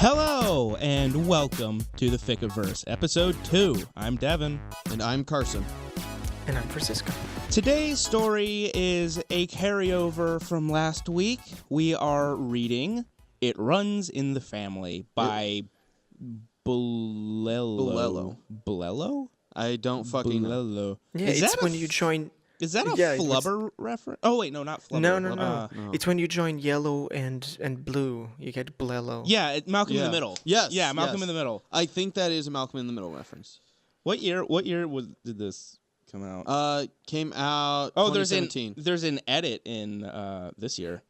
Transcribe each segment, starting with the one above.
Hello, and welcome to the Ficaverse, Episode 2. I'm Devin. And I'm Carson. And I'm Francisco. Today's story is a carryover from last week. We are reading It Runs in the Family by Bolello. Bolello? I don't fucking know. Yeah, it's when you join... Is that a Flubber reference? Oh, wait, no, not Flubber. No. It's when you join yellow and blue. You get Bolello. Yeah, Malcolm in the Middle. Yes. Yeah, Malcolm in the Middle. I think that is a Malcolm in the Middle reference. What year did this come out? Came out 2017. There's an edit in this year.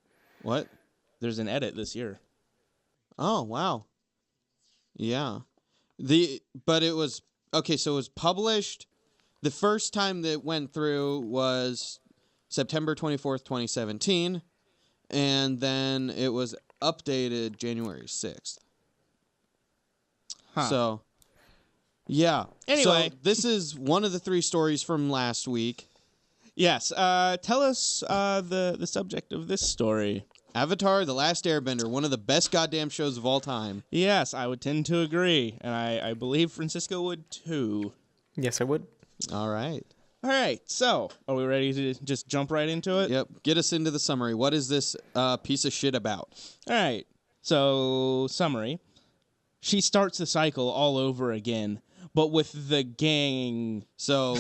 What? There's an edit this year. Oh, wow. Yeah. But it was okay, so it was published. The first time that it went through was September 24th, 2017, and then it was updated January 6th. Huh. So, yeah. Anyway. So this is one of the 3 stories from last week. Yes. Tell us the subject of this story. Avatar: The Last Airbender, one of the best goddamn shows of all time. Yes, I would tend to agree, and I believe Francisco would too. Yes, I would. All right. All right, so are we ready to just jump right into it? Yep. Get us into the summary. What is this piece of shit about? All right, so summary. She starts the cycle all over again, but with the gang. So,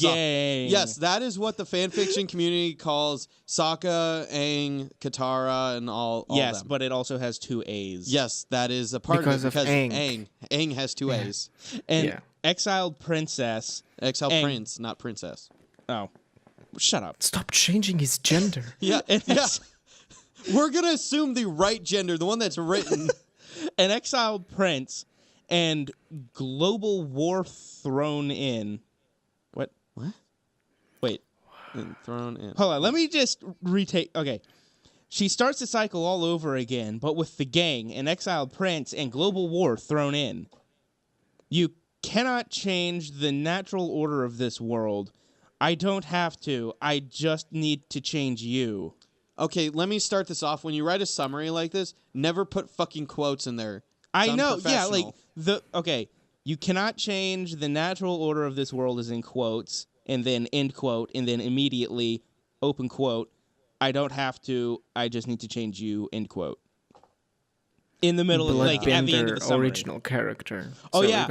gang. Yes, that is what the fanfiction community calls Sokka, Aang, Katara, and all yes, them. But it also has 2 A's. Yes, that is a part because of it. Because Aang. Aang has 2 A's. And Exiled Princess. Exiled Prince, not Princess. Oh, shut up. Stop changing his gender. Yeah. We're going to assume the right gender, the one that's written. An exiled prince and global war thrown in. What? Wait. And thrown in. Hold on. Let me just retake. Okay. She starts the cycle all over again, but with the gang, an exiled prince, and global war thrown in. You cannot change the natural order of this world. I don't have to. I just need to change you. Okay, let me start this off. When you write a summary like this, never put fucking quotes in there. I know, yeah, like, you cannot change the natural order of this world is in quotes, and then end quote, and then immediately open quote. I don't have to, I just need to change you, end quote. In the middle of, like, at the end of the summary. Original character. Oh, so yeah.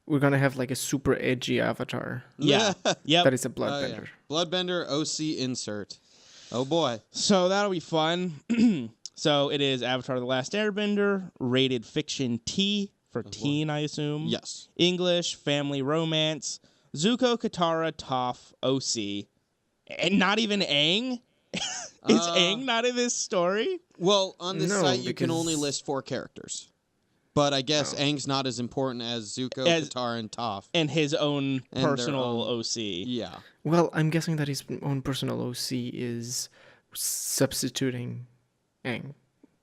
We're gonna have a super edgy avatar. Yeah. Yep. That is a bloodbender. Yeah. Bloodbender OC insert. Oh boy. So that'll be fun. So it is Avatar: The Last Airbender, rated fiction T for teen, I assume. Yes. English, family romance, Zuko, Katara, Toph, OC. And not even Aang? Is Aang not in this story? Well, on this site, you can because- only list 4 characters. But I guess Aang's not as important as Zuko, Katara, and Toph. And his own And their personal own- OC. Yeah. Well, I'm guessing that his own personal OC is substituting Aang.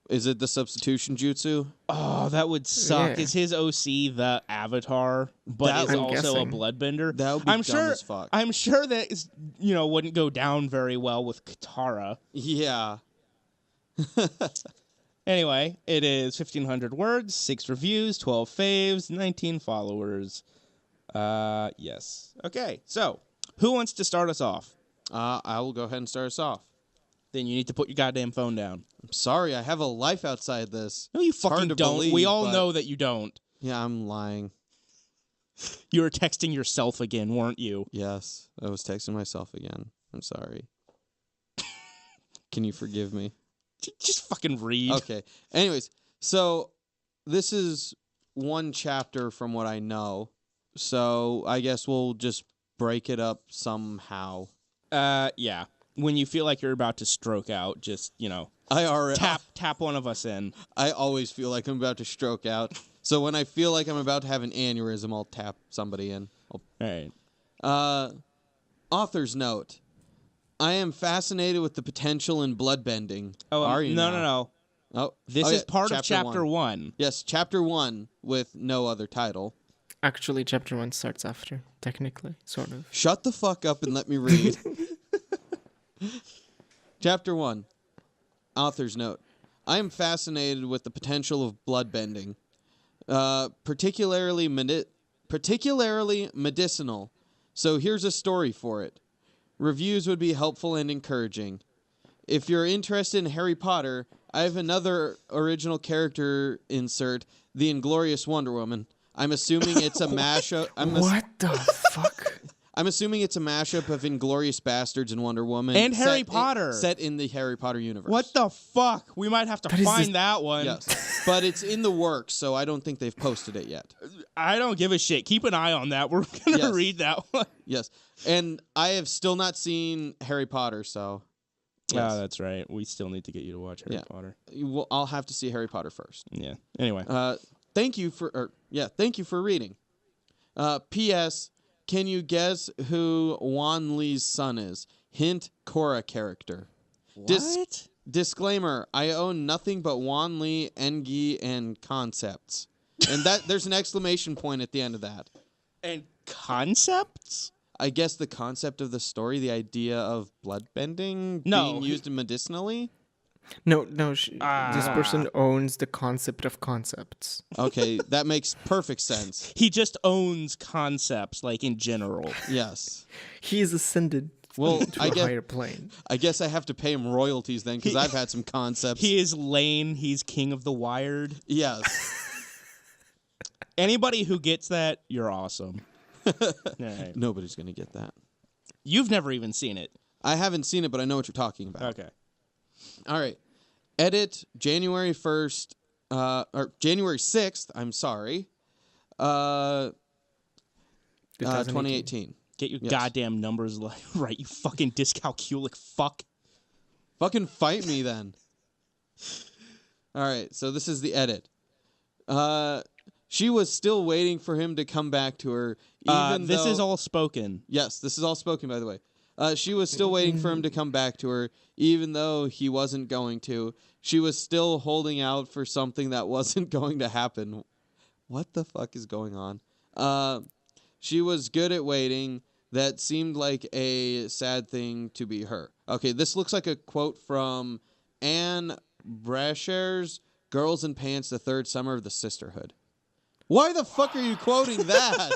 Is it the substitution jutsu? Oh, that would suck. Yeah. Is his OC the Avatar, but is I'm also guessing. a bloodbender? That would be dumb as fuck. I'm sure that is, wouldn't go down very well with Katara. Yeah. Anyway, it is 1,500 words, 6 reviews, 12 faves, 19 followers. Yes. Okay, so who wants to start us off? I will go ahead and start us off. Then you need to put your goddamn phone down. I'm sorry, I have a life outside this. No, you It's hard fucking to don't. believe, We all but- know that you don't. Yeah, I'm lying. You were texting yourself again, weren't you? Yes, I was texting myself again. I'm sorry. Can you forgive me? Just fucking read. Okay. Anyways, so this is one chapter from what I know. So I guess we'll just break it up somehow. Yeah. When you feel like you're about to stroke out, just, tap one of us in. I always feel like I'm about to stroke out. So when I feel like I'm about to have an aneurysm, I'll tap somebody in. All right. Author's note. I am fascinated with the potential in bloodbending. Oh, Are you? No. Oh, This is part of chapter 1. one. Yes, chapter 1 with no other title. Actually, chapter 1 starts after, technically, sort of. Shut the fuck up and let me read. Chapter 1. Author's note. I am fascinated with the potential of bloodbending, particularly medicinal. So here's a story for it. Reviews would be helpful and encouraging. If you're interested in Harry Potter, I have another original character insert, the Inglorious Wonder Woman. I'm assuming it's a mashup. What the fuck? I'm assuming it's a mashup of Inglorious Bastards and Wonder Woman. And Harry Potter. Set in the Harry Potter universe. What the fuck? We might have to find that one. Yes. But it's in the works, so I don't think they've posted it yet. I don't give a shit. Keep an eye on that. We're going to read that one. Yes. And I have still not seen Harry Potter, so... Yes. Oh, that's right. We still need to get you to watch Harry Potter. Well, I'll have to see Harry Potter first. Yeah. Anyway. Thank you for reading. P.S. Can you guess who Wan Lee's son is? Hint, Korra character. What? Disclaimer, I own nothing but Wan Lee, Engi, and concepts. And that there's an exclamation point at the end of that. And concepts? I guess the concept of the story, the idea of bloodbending being used medicinally? No, this person owns the concept of concepts. Okay, that makes perfect sense. He just owns concepts, like, in general. Yes. He is ascended to a higher plane. I guess I have to pay him royalties then, because I've had some concepts. He is Lane. He's king of the wired. Yes. Anybody who gets that, you're awesome. Right. Nobody's going to get that. You've never even seen it. I haven't seen it, but I know what you're talking about. Okay. All right. Edit January 1st, or January 6th, I'm sorry, 2018. Get your goddamn numbers right, you fucking dyscalculic fuck. Fucking fight me then. All right, so this is the edit. She was still waiting for him to come back to her. This is all spoken. Yes, this is all spoken, by the way. She was still waiting for him to come back to her, even though he wasn't going to. She was still holding out for something that wasn't going to happen. What the fuck is going on? She was good at waiting. That seemed like a sad thing to be her. Okay, this looks like a quote from Anne Brasher's Girls in Pants, the Third Summer of the Sisterhood. Why the fuck are you quoting that?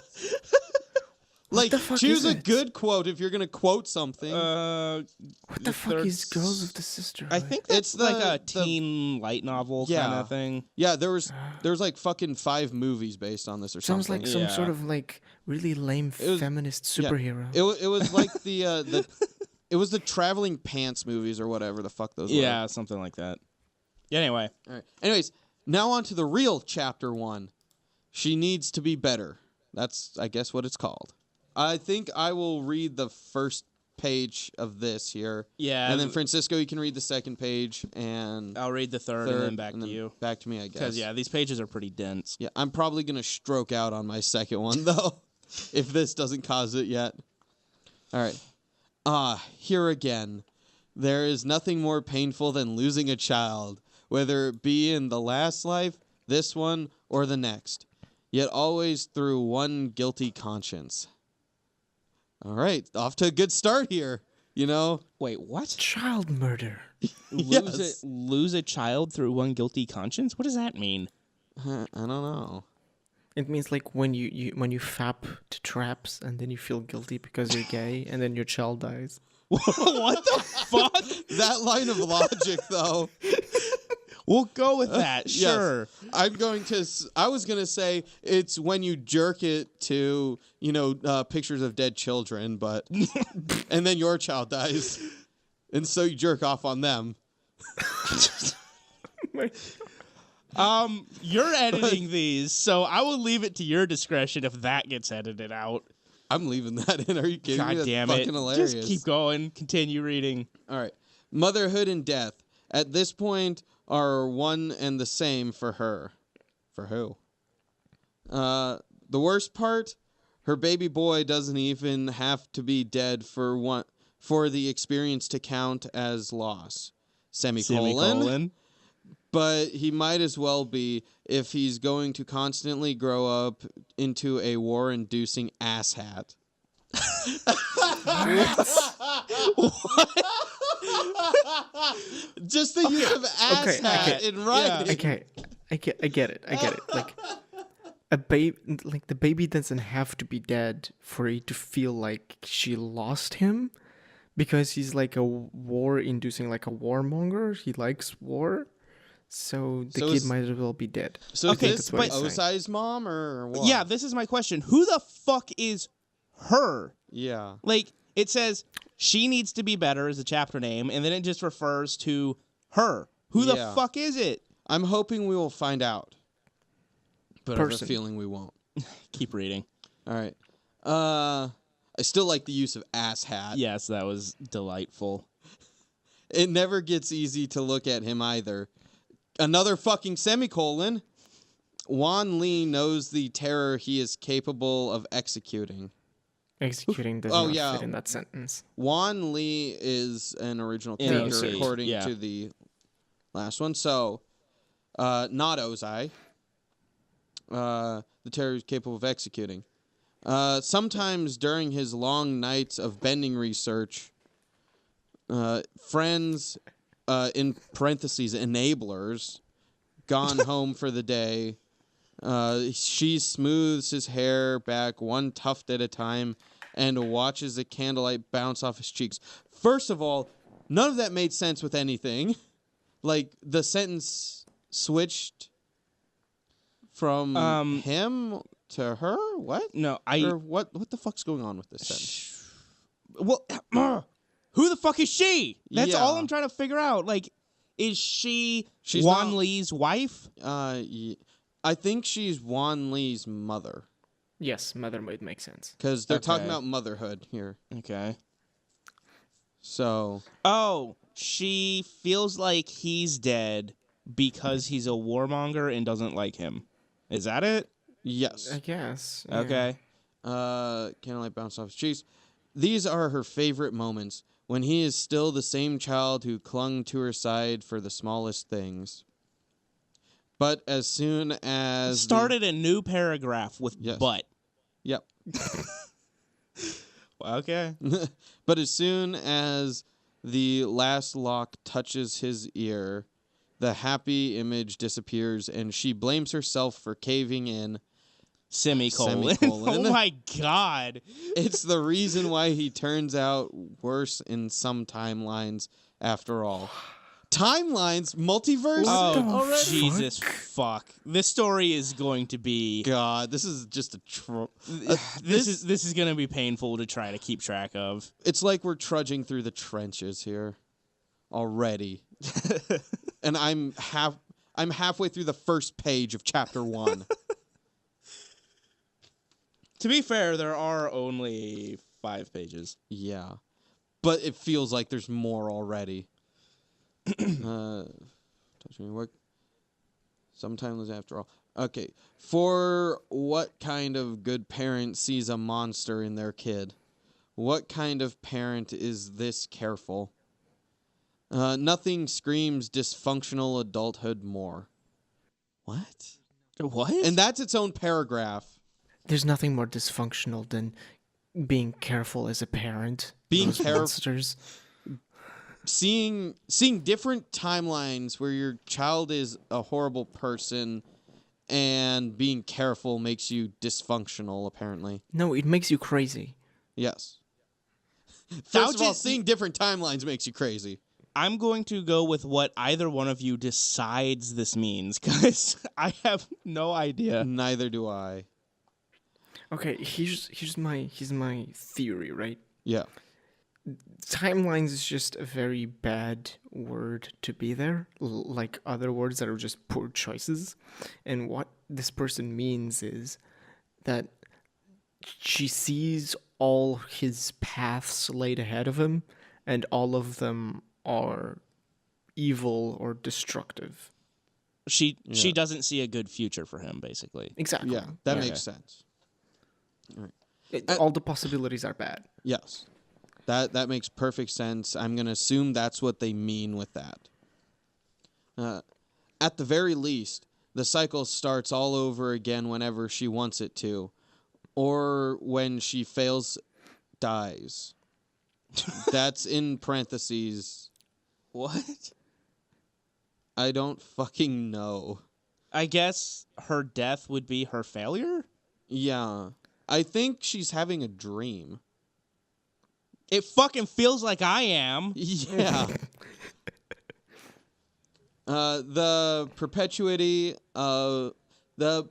Like, choose a good quote if you're going to quote something. What the fuck is Girls of the Sisterhood? I think it's like a teen light novel kind of thing. Yeah, there was like fucking 5 movies based on this or something. Sounds like some sort of like really lame feminist superhero. It was like the it was the Traveling Pants movies or whatever the fuck those were. Yeah, something like that. Anyway. All right. Anyways, now on to the real chapter 1. She needs to be better. That's, I guess, what it's called. I think I will read the first page of this here. Yeah. And then, Francisco, you can read the second page, and... I'll read the third and then back to you. Back to me, I guess. Because, these pages are pretty dense. Yeah, I'm probably going to stroke out on my second one, though, if this doesn't cause it yet. All right. Here again. There is nothing more painful than losing a child, whether it be in the last life, this one, or the next. Yet always through one guilty conscience. All right, off to a good start here, you know? Wait, what? Child murder. Lose a child through one guilty conscience? What does that mean? I don't know. It means like when you fap to traps and then you feel guilty because you're gay and then your child dies. What the fuck? That line of logic, though. We'll go with that, sure. Yes. I was going to say it's when you jerk it to, pictures of dead children, but, and then your child dies. And so you jerk off on them. You're editing these, so I will leave it to your discretion if that gets edited out. I'm leaving that in. Are you kidding me? God damn That's it. fucking hilarious. Just keep going. Continue reading. All right. Motherhood and death. At this point are one and the same for her. For who? The worst part, her baby boy doesn't even have to be dead for the experience to count as loss. Semicolon. But he might as well be if he's going to constantly grow up into a war-inducing asshat. What? Just the use of ass hat in writing. Okay, I get it. Like a baby, like the baby doesn't have to be dead for it to feel like she lost him, because he's like a war-inducing, like a warmonger. He likes war, so the kid might as well be dead. So Okay, is this Ozai's mom or what? Yeah, this is my question. Who the fuck is her? Yeah. Like, it says she needs to be better as a chapter name, and then it just refers to her. Who the fuck is it? I'm hoping we will find out. But I have a Person. feeling we won't. Keep reading. All right. I still like the use of ass hat. Yes, that was delightful. It never gets easy to look at him either. Another fucking semicolon. Wan Li knows the terror he is capable of executing. Executing does not fit in that sentence. Wan Li is an original In character OC, according to the last one. So, not Ozai. The terror is capable of executing. Sometimes during his long nights of bending research, friends, in parentheses, enablers, gone home for the day. She smooths his hair back one tuft at a time and watches the candlelight bounce off his cheeks. First of all, none of that made sense with anything. Like, the sentence switched from him to her? What? No, Or what the fuck's going on with this sentence? Well, who the fuck is she? That's all Yeah. I'm trying to figure out. Like, is she's She's Wan not- Li's wife? I think she's Wan Li's mother. Yes, mother might make sense. Because they're talking Okay. about motherhood here. Okay. So, Oh, she feels like he's dead because he's a warmonger and doesn't like him. Is that it? yes. I guess. yeah. Okay. Candlelight bounced off his cheeks. These are her favorite moments, when he is still the same child who clung to her side for the smallest things. But as soon as... Started a new paragraph with Yes. but. Yep. Okay. But as soon as the last lock touches his ear, the happy image disappears, and she blames herself for caving in. Semicolon. Semicolon. Oh my god. It's the reason why he turns out worse in some timelines, after all. Timelines? Multiverse? Oh, already? Jesus fuck. This story is going to be... God, this is just a... This is going to be painful to try to keep track of. It's like we're trudging through the trenches here already. And I'm halfway through the first page of chapter 1. To be fair, there are only 5 pages. Yeah. But it feels like there's more already. Touch me work. Sometimes after all. Okay. For what kind of good parent sees a monster in their kid? What kind of parent is this careful? Nothing screams dysfunctional adulthood more. What? What? And that's its own paragraph. There's nothing more dysfunctional than being careful as a parent. Being Those careful. monsters. Seeing different timelines where your child is a horrible person and being careful makes you dysfunctional, apparently. No, it makes you crazy. Yes. First of all, just- seeing different timelines makes you crazy. I'm going to go with what either one of you decides this means, because I have no idea. Neither do I. Okay, here's my theory, right? Yeah. Timelines is just a very bad word to be there, like other words that are just poor choices. And what this person means is that she sees all his paths laid ahead of him, and all of them are evil or destructive. She doesn't see a good future for him, basically. Exactly. Yeah, that Okay. makes sense. All the possibilities are bad. Yes. That makes perfect sense. I'm going to assume that's what they mean with that. At the very least, the cycle starts all over again whenever she wants it to, or when she fails, dies. That's in parentheses. What? I don't fucking know. I guess her death would be her failure? Yeah. I think she's having a dream. It fucking feels like I am. Yeah. The perpetuity of the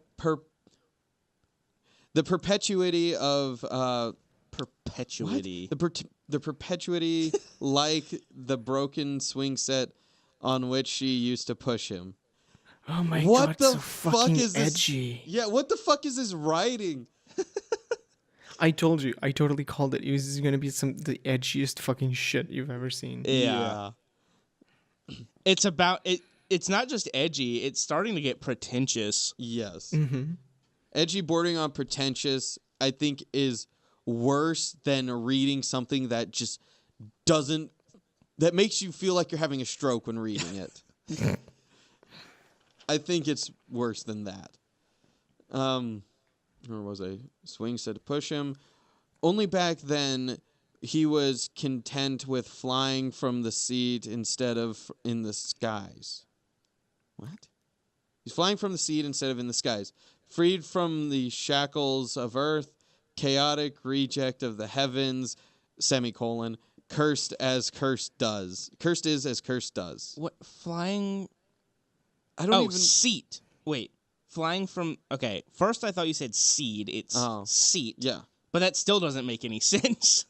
perpetuity of Perpetuity. what? The perpetuity like the broken swing set on which she used to push him. Oh my What god, the so fuck fucking is this? edgy. Yeah, what the fuck is this writing? I told you, I totally called it. It was going to be the edgiest fucking shit you've ever seen. Yeah. It's about it. It's not just edgy. It's starting to get pretentious. Yes. Mm-hmm. Edgy bordering on pretentious, I think, is worse than reading something that just doesn't, that makes you feel like you're having a stroke when reading it. I think it's worse than that. Where was I? Swing said to push him. Only back then he was content with flying from the seat instead of in the skies. What? He's flying from the seat instead of in the skies. Freed from the shackles of earth, chaotic reject of the heavens, semicolon, cursed as cursed does. Cursed is as cursed does. What flying? I don't even... seat. Wait. Flying from... Okay, first I thought you said seed. It's seat. Yeah. But that still doesn't make any sense.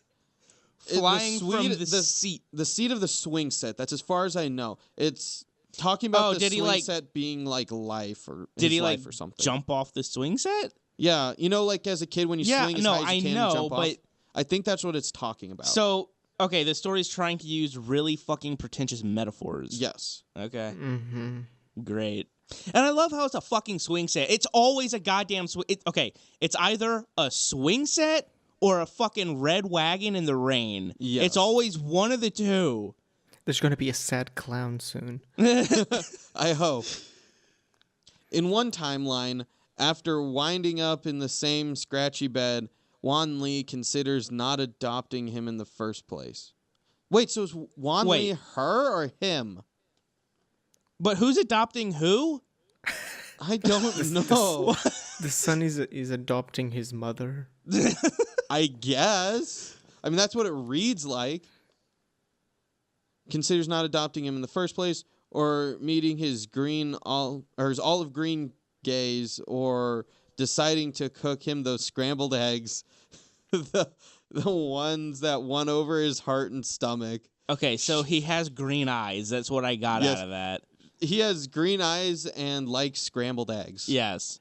Flying from the seat. The seat of the swing set. That's as far as I know. It's talking about the swing set being like life or did he life or something. Jump off the swing set? Yeah. You know, like as a kid when you swing as high as you can and jump off? I think that's what it's talking about. So, okay, the story's trying to use really fucking pretentious metaphors. Yes. Okay. Mm-hmm. Great. And I love how it's a fucking swing set. It's always a goddamn swing. Okay, it's either a swing set or a fucking red wagon in the rain. Yes. It's always one of the two. There's going to be a sad clown soon. I hope. In one timeline, after winding up in the same scratchy bed, Wan Li considers not adopting him in the first place. Wait, so is Wan Li her or him? But who's adopting who? I don't know. The son is adopting his mother. I guess. I mean, that's what it reads like. Considers not adopting him in the first place, or meeting his his olive green gaze, or deciding to cook him those scrambled eggs, the ones that won over his heart and stomach. Okay, so he has green eyes. That's what I got out of that. He has green eyes and likes scrambled eggs. Yes.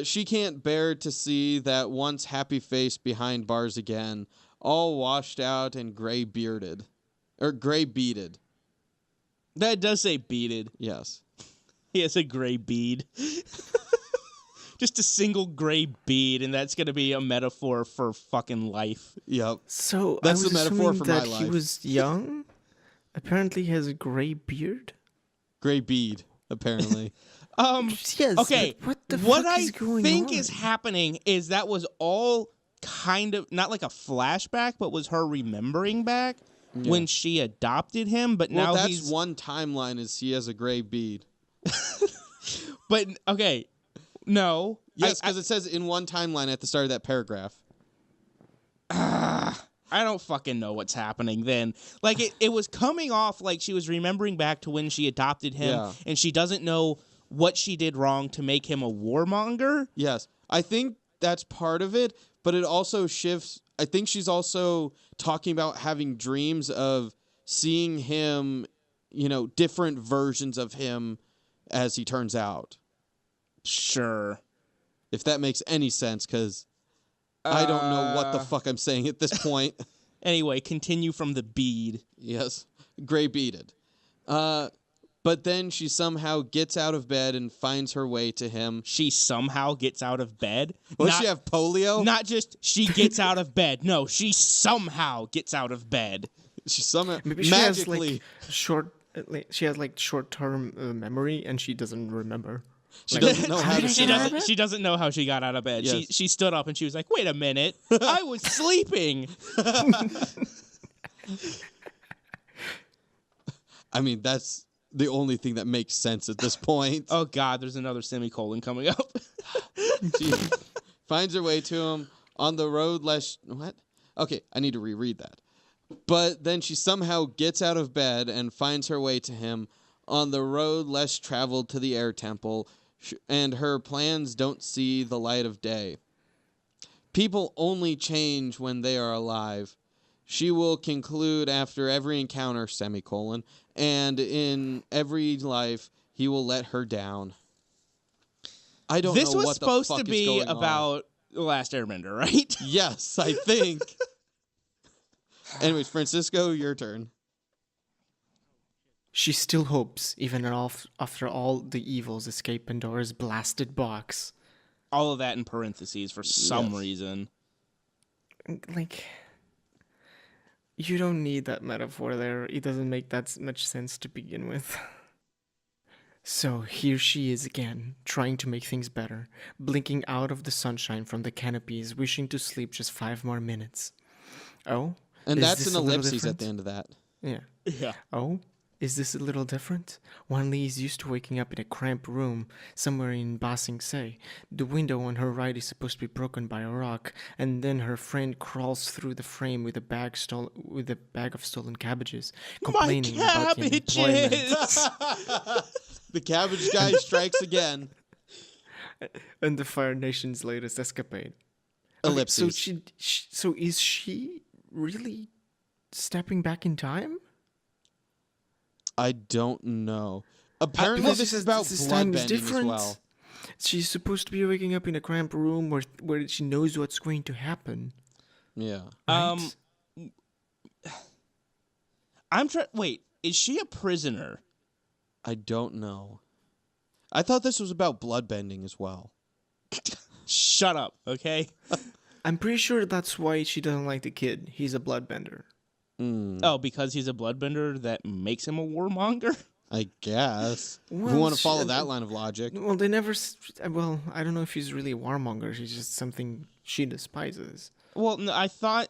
She can't bear to see that once happy face behind bars again, all washed out and gray-bearded. Or gray-beaded. That does say beaded. Yes. He has a gray bead. Just a single gray bead, and that's going to be a metaphor for fucking life. Yep. So that's I was the metaphor for that my life. He was young. Apparently, he has a gray beard. Gray bead, apparently. Yes. Okay. What the fuck is going on? What I think is happening is that was all kind of not like a flashback, but was her remembering back when she adopted him. But now that's one timeline. Is he has a gray bead? But okay, no. Yes, because it says in one timeline at the start of that paragraph. I don't fucking know what's happening then. Like, it was coming off like she was remembering back to when she adopted him, and she doesn't know what she did wrong to make him a warmonger. Yes. I think that's part of it, but it also shifts. I think she's also talking about having dreams of seeing him, different versions of him as he turns out. Sure. If that makes any sense, because I don't know what the fuck I'm saying at this point. Anyway, continue from the bead. Yes. Gray beaded. But then she somehow gets out of bed and finds her way to him. She somehow gets out of bed? Does she have polio? Not just she gets out of bed. No, she somehow gets out of bed. She somehow Maybe magically she has short-term memory and she doesn't remember. She doesn't know how to She get out of doesn't. bed? She doesn't know how she got out of bed. Yes. She stood up and she was like, "Wait a minute, I was sleeping." I mean, that's the only thing that makes sense at this point. Oh God, there's another semicolon coming up. She finds her way to him on the road less. What? Okay, I need to reread that. But then she somehow gets out of bed and finds her way to him on the road less traveled to the air temple, and her plans don't see the light of day. People only change when they are alive. She will conclude after every encounter, semicolon, and in every life he will let her down. I don't This know was what the supposed fuck to is be going on. about The Last Airbender, right? Yes, I think. Anyways, Francisco, your turn. She still hopes, even after all the evils escape Pandora's blasted box. All of that in parentheses for some Yes. reason. Like, you don't need that metaphor there. It doesn't make that much sense to begin with. So here she is again, trying to make things better, blinking out of the sunshine from the canopies, wishing to sleep just 5 more minutes. Oh? And Is that's this an a little ellipses at different? the end of that. Yeah. Yeah. Oh? Is this a little different? Wan Li is used to waking up in a cramped room somewhere in Ba Sing Se. The window on her right is supposed to be broken by a rock, and then her friend crawls through the frame with a bag of stolen cabbages, complaining about the unemployment. The cabbage guy strikes again. And the Fire Nation's latest escapade. Ellipses. So is she really stepping back in time? I don't know. Apparently, Because this it is says about this time is bloodbending as different. well. She's supposed to be waking up in a cramped room where she knows what's going to happen. Yeah. Right? Wait, is she a prisoner? I don't know. I thought this was about bloodbending as well. Shut up, okay? I'm pretty sure that's why she doesn't like the kid. He's a bloodbender. Oh, because he's a bloodbender that makes him a warmonger? I guess. If we Well, want to follow she- that line of logic. Well, they never. Well, I don't know if he's really a warmonger. He's just something she despises. Well, no, I thought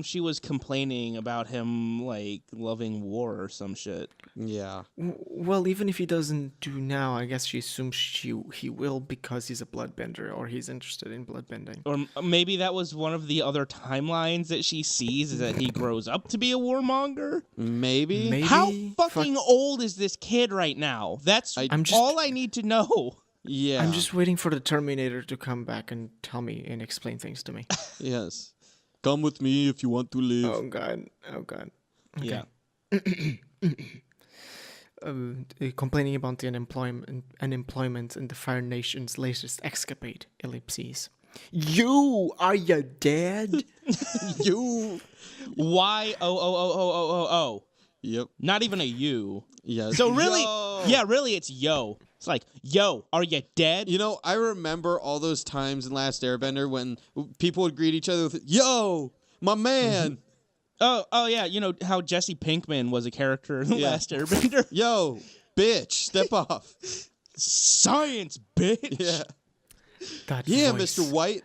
she was complaining about him, like, loving war or some shit. Yeah. Well, even if he doesn't do now, I guess she assumes he will because he's a bloodbender or he's interested in bloodbending. Or maybe that was one of the other timelines that she sees, is that he grows up to be a warmonger? Maybe. Maybe. How fucking old is this kid right now? That's I'm just- all I need to know. Yeah. I'm just waiting for the Terminator to come back and tell me and explain things to me. Yes. Come with me if you want to live. Oh God. Oh God. Yeah. Complaining about the unemployment and the Fire Nation's latest escapade. Ellipses. Are you dead? You. Y-O-O-O-O-O-O. Yep. Not even a U. Yes. So really, Yo. yeah, really it's yo. It's like, yo, are you dead? You know, I remember all those times in Last Airbender when people would greet each other with, "Yo, my man." Oh yeah, you know how Jesse Pinkman was a character in The Yeah. Last Airbender? Yo, bitch, step off. Science, bitch. Yeah. That Yeah, voice. Mr. White.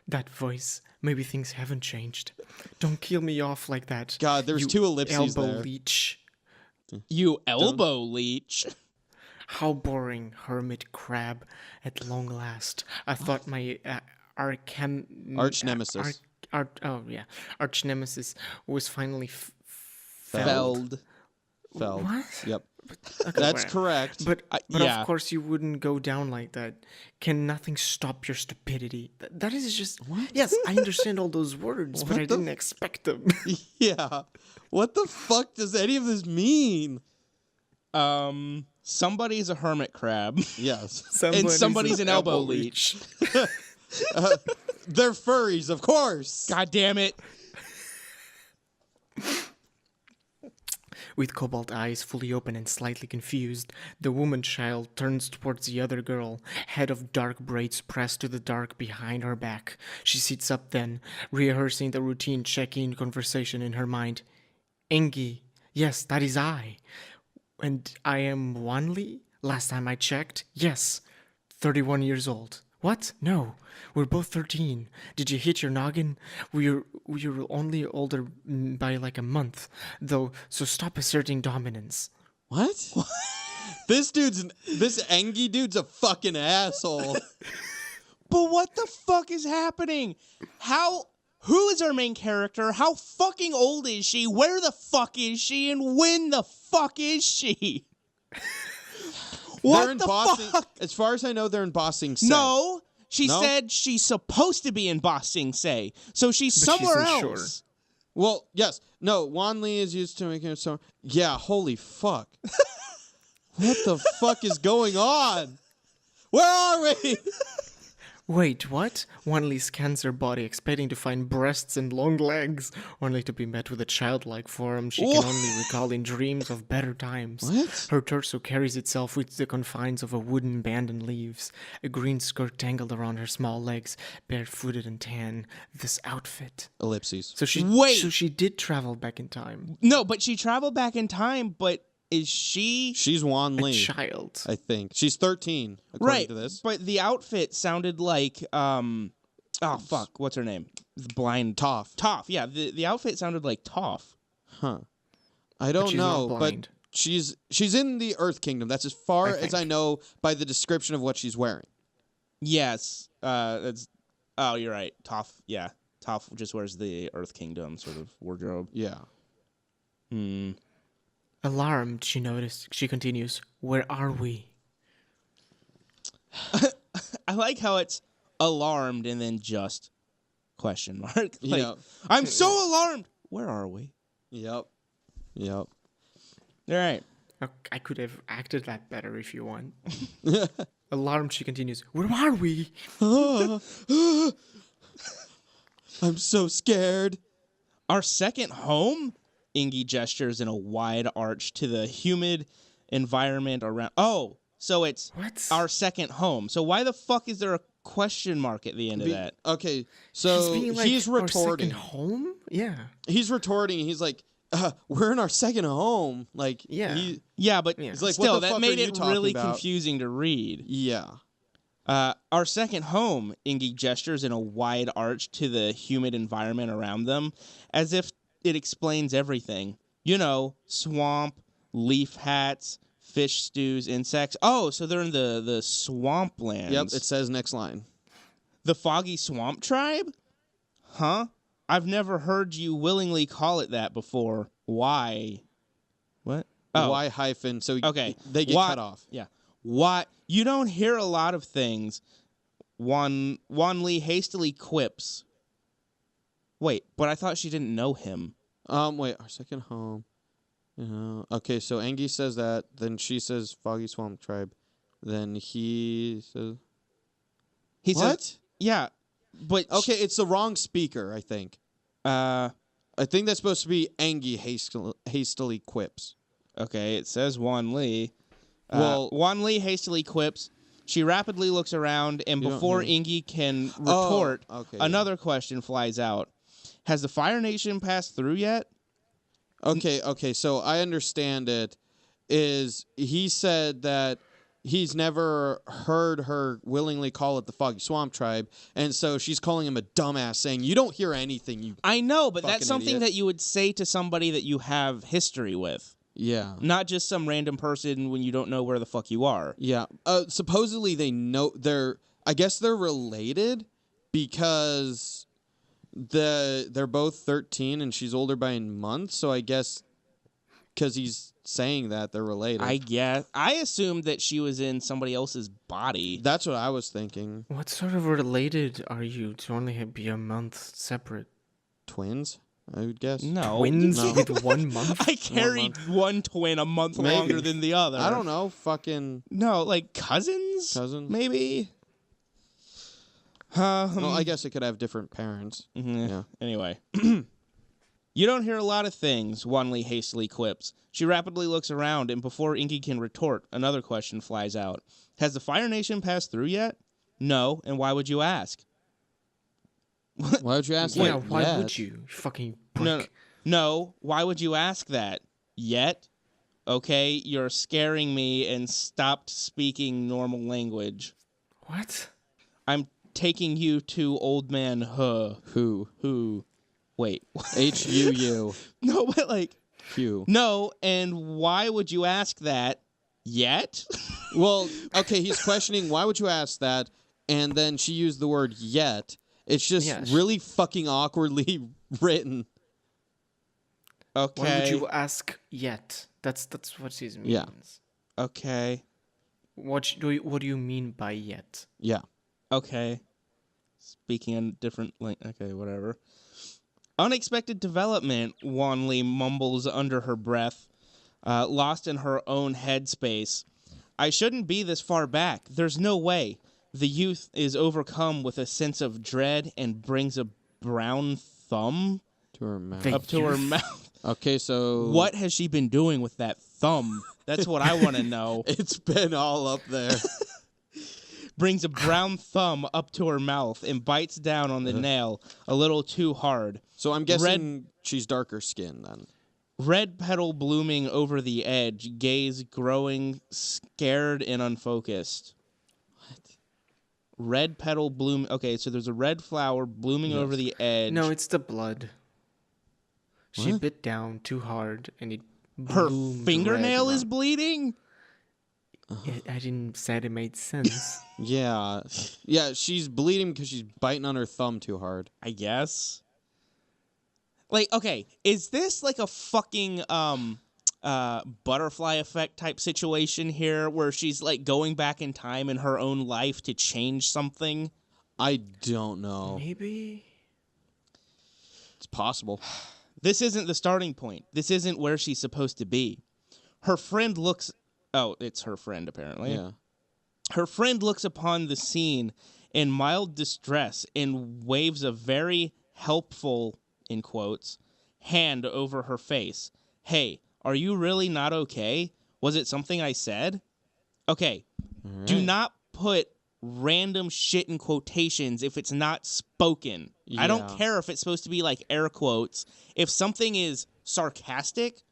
That voice. Maybe things haven't changed. Don't kill me off like that. God, there's you two ellipses elbow there. leech. You elbow leech. How boring, hermit crab. At long last, I thought my Arch nemesis. arch nemesis was finally Felled. Felled. What? Yep. Okay, That's well, correct. But yeah. of course you wouldn't go down like that. Can nothing stop your stupidity? That is just. Yes, I understand all those words, but What I the didn't expect them. Yeah. What the fuck does any of this mean? Somebody's a hermit crab. Yes. And somebody's an elbow leech. They're furries, of course. God damn it. With cobalt eyes fully open and slightly confused, the woman child turns towards the other girl, head of dark braids pressed to the dark behind her back. She sits up then, rehearsing the routine check-in conversation in her mind. Engi, yes, that is I. And I am Wan Li? Last time I checked, yes. 31 years old. What? No. We're both 13. Did you hit your noggin? We're only older by like a month, though, so stop asserting dominance. What? This Engie dude's a fucking asshole. But what the fuck is happening? Who is our main character? How fucking old is she? Where the fuck is she? And when the fuck is she? They're in fuck? As far as I know, they're in Ba Sing Se. No, she said she's supposed to be in Ba Sing Se, so she's somewhere else. Sure. Well, yes. No, Wan Li is used to making it so. Yeah, holy fuck. What the fuck is going on? Where are we? Wait, what? Wanli scans her body, expecting to find breasts and long legs, only to be met with a childlike form she can only recall in dreams of better times. What? Her torso carries itself with the confines of a wooden band and leaves, a green skirt tangled around her small legs, barefooted and tan. This outfit. Ellipses. So she did travel back in time. No, but she traveled back in time, but is she... She's Wan A Li, child. I think. She's 13, according to this. But the outfit sounded like, oh, fuck, what's her name? The blind... Toph. Toph, yeah, the outfit sounded like Toph. Huh. I don't she's know, not but blind. she's in the Earth Kingdom. That's as far as I know by the description of what she's wearing. Yes, that's... Oh, you're right. Toph, yeah. Toph just wears the Earth Kingdom sort of wardrobe. Yeah. Alarmed, she noticed. She continues, "Where are we?" I like how it's alarmed and then just question mark. Like, Yep. I'm so alarmed. Where are we? Yep. All right. I could have acted that better if you want. Alarmed, she continues, "Where are we?" I'm so scared. Our second home? Ingy gestures in a wide arch to the humid environment around. Oh, so it's What? our second home. So why the fuck is there a question mark at the end of that? Okay, so He's being like, he's "Our retorting. second home? Yeah. He's retorting. He's like, "We're in our second home." Like, Yeah. Yeah, but Yeah. He's like, still, what the that fuck made are you it talking really about? confusing to read. Yeah. Our second home, Ingy gestures in a wide arch to the humid environment around them, as if it explains everything. You know, swamp, leaf hats, fish stews, insects. Oh, so they're in the swamplands. Yep. It says next line. The Foggy Swamp Tribe? Huh? I've never heard you willingly call it that before. Why? What? Oh, Y hyphen. So okay. they get cut off. Yeah. Why? You don't hear a lot of things. Wan Li hastily quips. Wait, but I thought she didn't know him. Wait, our second home. Okay, so Engie says that. Then she says Foggy Swamp Tribe. Then he says... He What? says, yeah, but... Okay, it's the wrong speaker, I think. I think that's supposed to be Engie hastily quips. Okay, it says Wan Li. Well- Wan Li hastily quips. She rapidly looks around, and You don't before hear- Ingy can retort, okay, another question flies out. Has the Fire Nation passed through yet? Okay, so I understand it. Is he said that he's never heard her willingly call it the Foggy Swamp Tribe, and so she's calling him a dumbass, saying, "You don't hear anything, you..." I know, but that's Fucking something idiot. that you would say to somebody that you have history with. Yeah. Not just some random person when you don't know where the fuck you are. Yeah. Supposedly they know I guess they're related because they're both 13 and she's older by a month, so I guess because he's saying that they're related. I guess. I assumed that she was in somebody else's body. That's what I was thinking. What sort of related are you to only be a month separate? Twins, I would guess. No. Twins No. with 1 month? I carried one twin a month Maybe. longer than the other. I don't know. Fucking No, like cousins? Cousins? Maybe? well, I guess it could have different parents. Yeah. Anyway. You don't hear a lot of things, Wan Li hastily quips. She rapidly looks around, and before Inky can retort, another question flies out. Has the Fire Nation passed through yet? No, and why would you ask? Why would you ask? Yeah, like why that? would you? You fucking prick. No, why would you ask that? Yet? okay? You're scaring me and stopped speaking normal language. What? I'm taking you to old man Who. Wait. H-U-U. No, but like... Q. No, and why would you ask that yet? Well, okay, he's questioning why would you ask that, and then she used the word yet. It's just really fucking awkwardly written. Okay. Why would you ask yet? That's what he means. Yeah. Okay. What do you mean by yet? Yeah. Okay. Speaking in different okay, whatever. Unexpected development, Wan Li mumbles under her breath, lost in her own headspace. I shouldn't be this far back. There's no way. The youth is overcome with a sense of dread and brings a brown thumb To her mouth. The up to her youth? mouth. Okay, so... What has she been doing with that thumb? That's what I want to know. It's been all up there. Brings a brown thumb up to her mouth and bites down on the nail a little too hard. So I'm guessing she's darker skinned then. Red petal blooming over the edge, gaze growing, scared and unfocused. What? Red petal bloom. Okay, so there's a red flower blooming over the edge. No, it's the blood. She What? bit down too hard, and it her bloomed fingernail red is around- bleeding. I didn't say it made sense. Yeah. Yeah, she's bleeding because she's biting on her thumb too hard. I guess. Like, okay, is this like a fucking butterfly effect type situation here where she's like going back in time in her own life to change something? I don't know. Maybe. It's possible. This isn't the starting point. This isn't where she's supposed to be. Her friend looks... Oh, it's her friend, apparently. Yeah. Her friend looks upon the scene in mild distress and waves a very helpful, in quotes, hand over her face. Hey, are you really not okay? Was it something I said? Okay, do not put random shit in quotations if it's not spoken. I don't Yeah. care if it's supposed to be like air quotes. If something is sarcastic,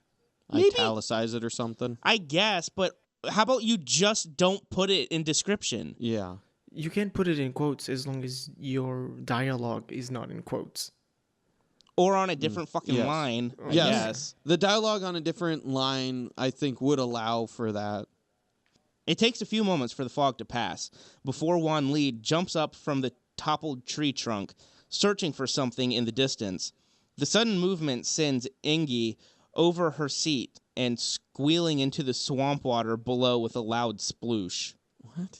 maybe, Italicize it or something. I guess, but how about you just don't put it in description? Yeah. You can put it in quotes as long as your dialogue is not in quotes. Or on a different fucking Yes. line, I Yes. guess. The dialogue on a different line, I think, would allow for that. It takes a few moments for the fog to pass before Wan Li jumps up from the toppled tree trunk, searching for something in the distance. The sudden movement sends Ingi over her seat and squealing into the swamp water below with a loud sploosh. What?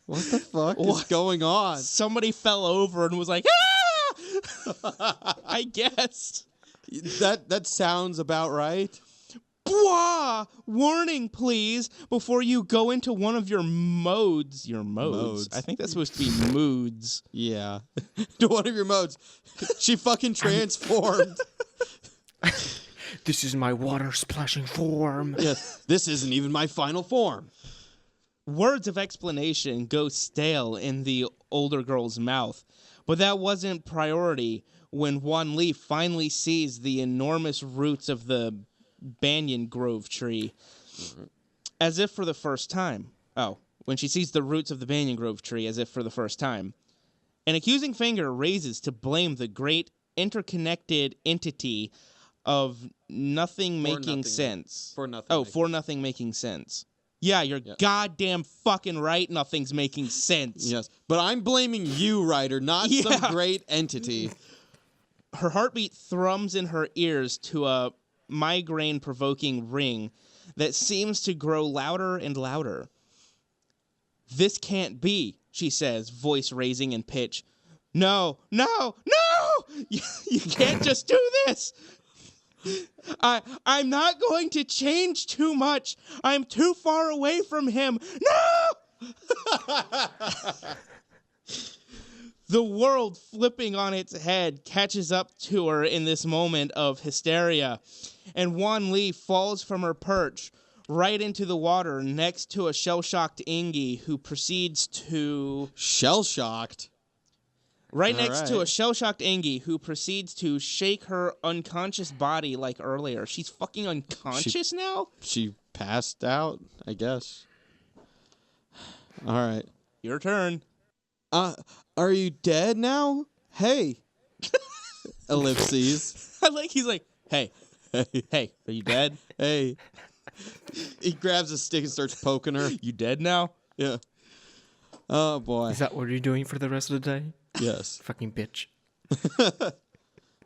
What the fuck is What? going on? Somebody fell over and was like, ah! I guess. That sounds about right. Bwah! Warning, please, before you go into one of your modes. Your modes? Modes. I think that's supposed to be moods. Yeah. To one of your modes. She fucking transformed. This is my water splashing form. Yes. This isn't even my final form. Words of explanation go stale in the older girl's mouth, but that wasn't priority when Wan Li finally sees the enormous roots of the banyan grove tree. As if for the first time. Oh, when she sees the roots of the banyan grove tree as if for the first time. An accusing finger raises to blame the great interconnected entity of nothing making nothing. sense. For nothing. Oh, for nothing making sense. Yeah, you're goddamn fucking right. Nothing's making sense. Yes. But I'm blaming you, Ryder, not some Yeah. great entity. Her heartbeat thrums in her ears to a migraine-provoking ring that seems to grow louder and louder. This can't be, she says, voice raising in pitch. No, no, no! You can't just do this! I'm not going to change too much. I'm too far away from him. No! The world flipping on its head catches up to her in this moment of hysteria, and Wan Li falls from her perch right into the water next to a shell-shocked Ingi who proceeds to... Shell-shocked. Right All next to a right. shell-shocked Ingi who proceeds to shake her unconscious body like earlier. She's fucking unconscious now? She passed out, I guess. All right. Your turn. Are you dead now? Hey. Ellipses. I like he's like, hey, Hey. are you dead? Hey. He grabs a stick and starts poking her. You dead now? Yeah. Oh, boy. Is that what you're doing for the rest of the day? Yes. Fucking bitch.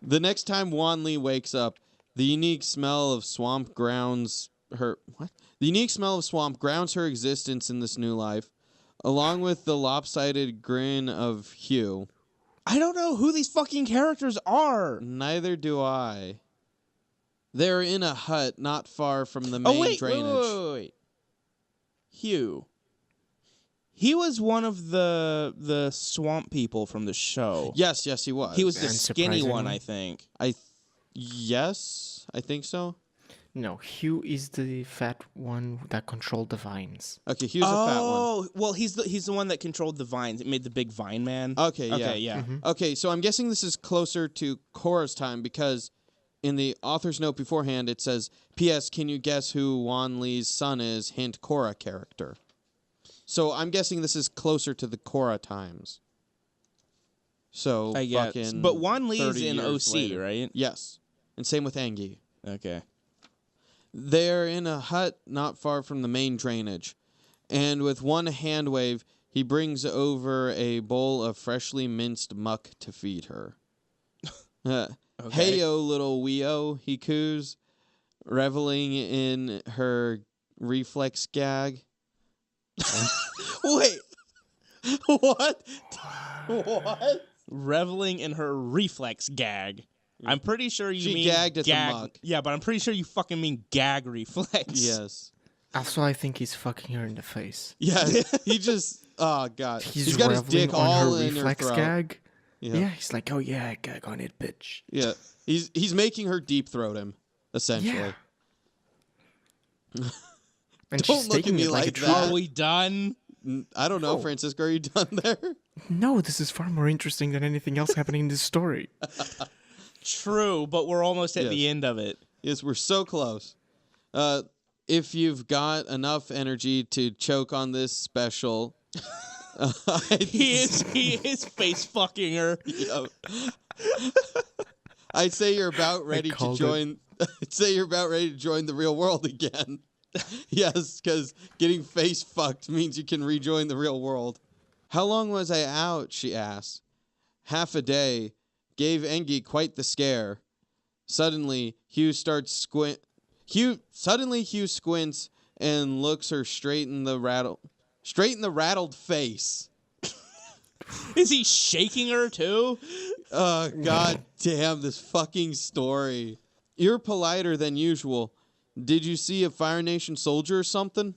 The next time Wan Li wakes up, the unique smell of swamp grounds her existence in this new life, along with the lopsided grin of Hugh. I don't know who these fucking characters are. Neither do I. They're in a hut not far from the main drainage. Wait. Hugh. He was one of the swamp people from the show. Yes, he was. He was the skinny one, Unsurprisingly. I think. Yes, I think so. No, Hugh is the fat one that controlled the vines. Okay, Hugh's a fat one. Oh, well, he's the one that controlled the vines. It made the big vine man. Okay, yeah. Okay, yeah. Okay, so I'm guessing this is closer to Korra's time because in the author's note beforehand it says, P.S. Can you guess who Wan Li's son is? Hint Korra character. So I'm guessing this is closer to the Korra times. So I guess. fucking But Wan Li is 30 in years OC, later. right? Yes. And same with Angie. Okay. They're in a hut not far from the main drainage. And with one hand wave, he brings over a bowl of freshly minced muck to feed her. Okay. Heyo, little Weo, he coos, reveling in her reflex gag. Wait. What? What? Reveling in her reflex gag. I'm pretty sure you She mean gagged at the gag. muck. Yeah, but I'm pretty sure you fucking mean gag reflex. Yes. Also, I think he's fucking her in the face. Yeah, he just, oh, God. He's got his reveling dick on all her in her reflex throat. gag. Yeah. Yeah, he's like, oh yeah, gag on it, bitch. Yeah. He's making her deep throat him, essentially. Yeah. And Don't she's look at taking me it like a like treat. that. Are we done? I don't know, No. Francisco. Are you done there? No, this is far more interesting than anything else happening in this story. True, but we're almost at the Yes. end of it. Yes, we're so close. If you've got enough energy to choke on this special, He is face fucking her. I'd say you're about ready to called it. join. I'd say you're about ready to join the real world again. Yes, because getting face fucked means you can rejoin the real world. How long was I out? She asked. Half a day. Gave Engie quite the scare. Suddenly, Hugh squints and looks her straight in the rattled face. Is he shaking her too? Oh, god damn this fucking story. You're politer than usual. Did you see a Fire Nation soldier or something?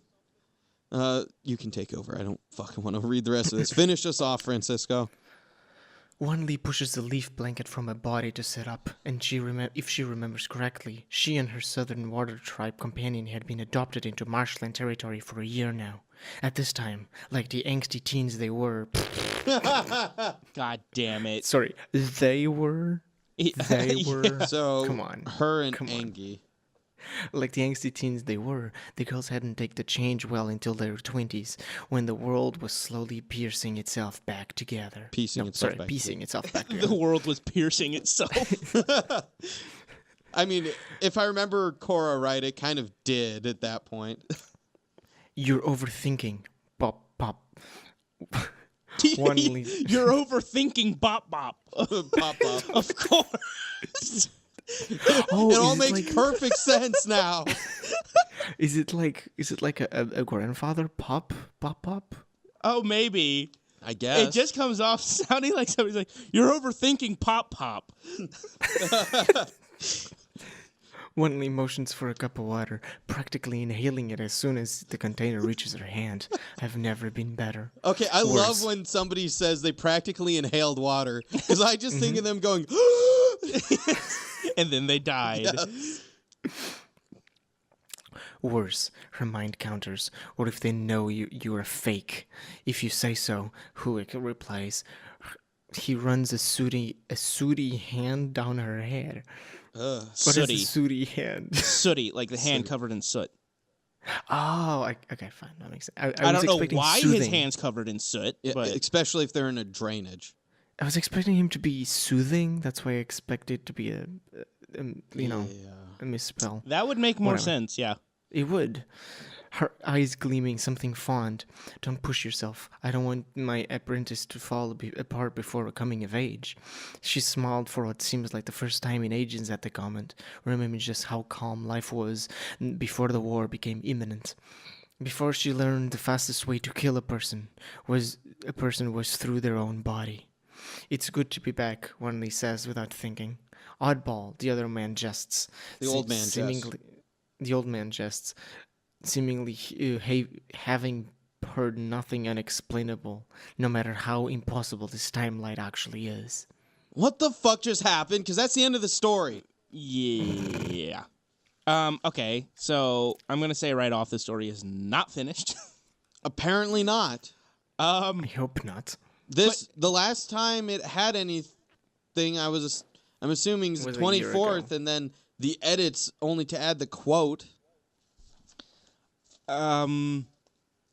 You can take over. I don't fucking want to read the rest of this. Finish us off, Francisco. Wan Li pushes the leaf blanket from her body to sit up, and if she remembers correctly, she and her Southern Water Tribe companion had been adopted into marshland territory for a year now. At this time, like the angsty teens they were... God damn it. Sorry, they were? They were... So, Come on. her and Come on. Angie. Like the angsty teens they were, the girls hadn't taken the change well until their 20s, when the world was slowly piercing itself back together. Piecing itself back piecing itself back The together. world was piercing itself. I mean, if I remember Korra right, it kind of did at that point. You're overthinking. Pop, pop. Wan Li- You're overthinking Bop Bop. Pop up. Of course. Oh, It all is makes perfect sense now. Is it like a grandfather pop? Oh, maybe. I guess. It just comes off sounding like somebody's like, you're overthinking Pop Pop. Wan Li motions for a cup of water, practically inhaling it as soon as the container reaches her hand. I've never been better. Okay, I Worse. love when somebody says they practically inhaled water because I just think of them going, And then they died. Yes. Worse, her mind counters. What if they know you're a fake? If you say so, Huick replies. He runs a sooty hand down her hair. What is a Sooty. sooty hand? Sooty, like the hand covered in soot. Okay, fine. That makes sense. I was don't know expecting why soothing. his hands covered in soot, Yeah, but especially if they're in a drainage. I was expecting him to be soothing. That's why I expected to be a misspell. that would make more Whatever. sense. Yeah. It would. Her eyes gleaming, something fond. Don't push yourself. I don't want my apprentice to fall apart before coming of age. She smiled for what seems like the first time in ages at the comment, remembering just how calm life was before the war became imminent. Before she learned the fastest way to kill a person was through their own body. It's good to be back, one Lee says without thinking. Oddball, the other man jests. The old man jests. The old man jests, seemingly having heard nothing unexplainable, no matter how impossible this timeline actually is. What the fuck just happened? Because that's the end of the story. Yeah. Okay, so I'm gonna say right off, the story is not finished. Apparently not. I hope not. The last time it had anything, I'm assuming is the Was a year 24th, ago. and then the edits only to add the quote.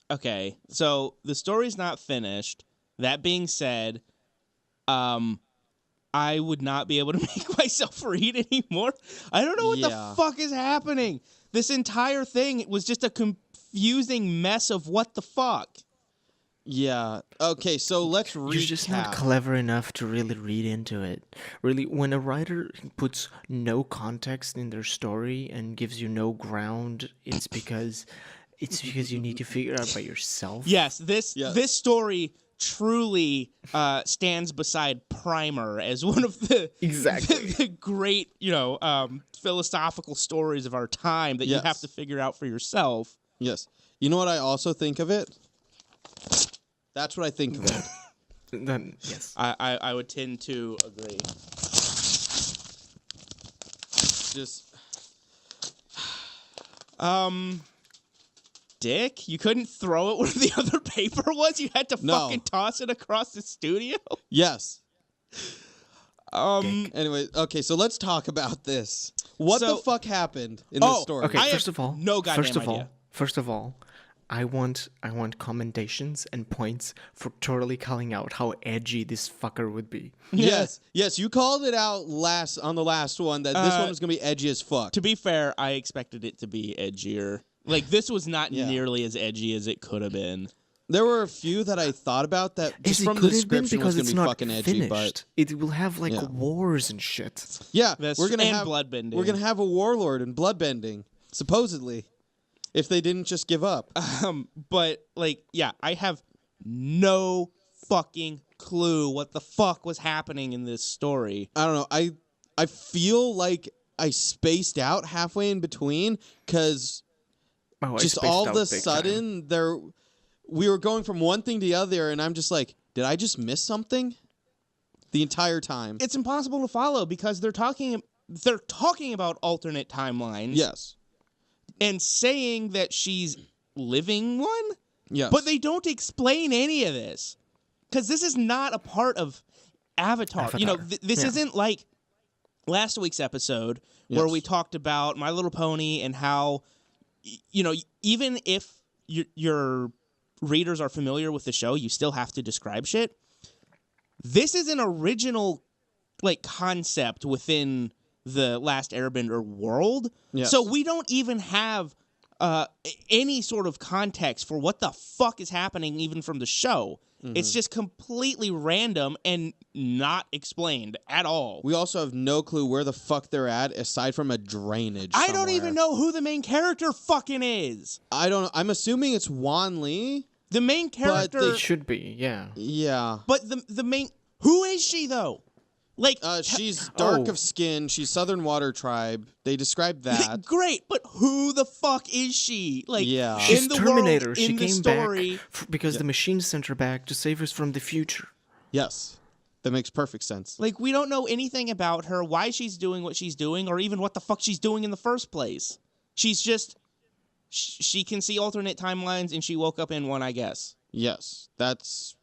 Okay, so the story's not finished. That being said, I would not be able to make myself read anymore. I don't know what the fuck is happening. This entire thing was just a confusing mess of what the fuck. Yeah. Okay, so let's recap. You're just not clever enough to really read into it. Really, when a writer puts no context in their story and gives you no ground, it's because you need to figure it out by yourself. Yes, this story truly stands beside Primer as one of the the great, philosophical stories of our time that you have to figure out for yourself. Yes. You know what I also think of it? That's what I think of it. Then yes, I would tend to agree. Just Dick, you couldn't throw it where the other paper was? You had to fucking toss it across the studio? Yes. Anyway, okay, so let's talk about this. What the fuck happened in this story? Okay, first of all, I want commendations and points for totally calling out how edgy this fucker would be. Yes, you called it out on the last one that this one was going to be edgy as fuck. To be fair, I expected it to be edgier. Like, this was not nearly as edgy as it could have been. There were a few that I thought about that just from the description was going to be fucking edgy, but it will have wars and shit. Yeah, we're going to have bloodbending. We're going to have a warlord and bloodbending, supposedly, if they didn't just give up. But I have no fucking clue what the fuck was happening in this story. I don't know. I feel like I spaced out halfway in between because just all of a sudden we were going from one thing to the other, and I'm just like, did I just miss something? The entire time. It's impossible to follow because they're talking about alternate timelines. Yes. And saying that she's living one? Yes. But they don't explain any of this. Because this is not a part of Avatar. This isn't like last week's episode where we talked about My Little Pony and how, even if your readers are familiar with the show, you still have to describe shit. This is an original, concept within the Last Airbender world. Yes. So we don't even have any sort of context for what the fuck is happening even from the show. Mm-hmm. It's just completely random and not explained at all. We also have no clue where the fuck they're at aside from a drainage I don't even know wwho the main character fucking is. I don't know. I'm assuming it's Wan Lee. The main character... It should be, yeah. Yeah. But the main... Who is she, though? She's dark of skin. She's Southern Water Tribe. They described that. Great, but who the fuck is she? She's in the Terminator. World, she in came the story, back because the machine sent her back to save us from the future. Yes, that makes perfect sense. We don't know anything about her, why she's doing what she's doing, or even what the fuck she's doing in the first place. She's just she can see alternate timelines, and she woke up in one, I guess. Yes, that's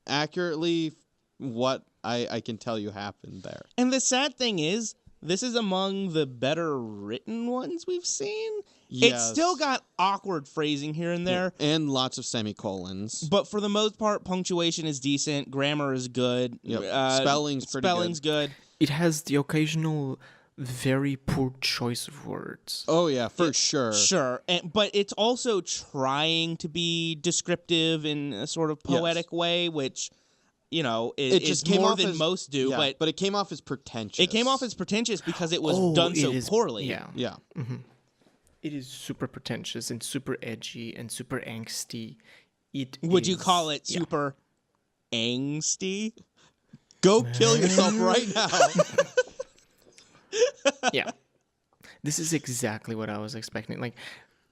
accurately what I can tell you happened there. And the sad thing is, this is among the better written ones we've seen. It's still got awkward phrasing here and there. And lots of semicolons. But for the most part, punctuation is decent. Grammar is good. Spelling's pretty good. It has the occasional very poor choice of words. Oh, yeah, for sure. Sure. But it's also trying to be descriptive in a sort of poetic way, which, it just came more than most do. Yeah, but it came off as pretentious. It came off as pretentious because it was done so poorly. Yeah. Yeah. Mm-hmm. It is super pretentious and super edgy and super angsty. Would you call it super angsty? Go kill yourself right now. Yeah. This is exactly what I was expecting. Like,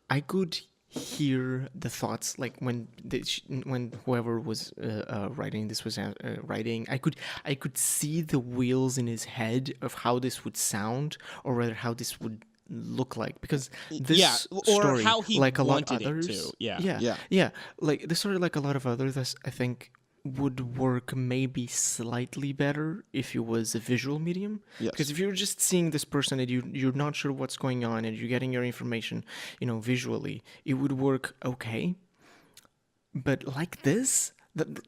I could hear the thoughts, like when whoever was writing this was writing. I could see the wheels in his head of how this would sound, or rather how this would look like, because this story, or how he like a lot of wanted others, it to. Like this story, like a lot of others, I think would work maybe slightly better if it was a visual medium. Yes. Because if you're just seeing this person and you're not sure what's going on and you're getting your information, visually, it would work okay. But like this,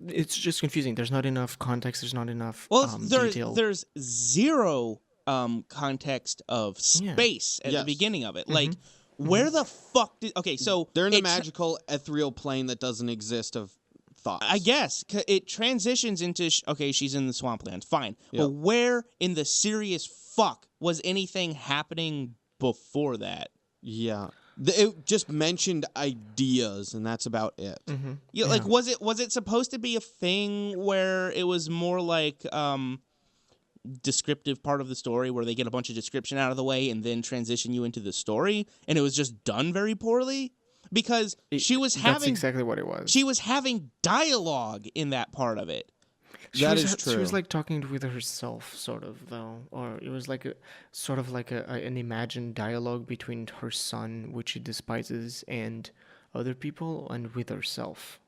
it's just confusing. There's not enough context. There's not enough detail. There's zero context of space at the beginning of it. Mm-hmm. Like, where the fuck did... Okay, so... They're in a magical ethereal plane that doesn't exist of thoughts. I guess it transitions into she's in the swampland, fine. Yep. But where in the serious fuck was anything happening before that? Yeah, it just mentioned ideas, and that's about it. Mm-hmm. Yeah, like was it supposed to be a thing where it was more like descriptive part of the story where they get a bunch of description out of the way and then transition you into the story, and it was just done very poorly? Because that's exactly what it was. She was having dialogue in that part of it. That is true. She was like talking with herself, sort of, though, or it was like an imagined dialogue between her son, which she despises, and other people, and with herself.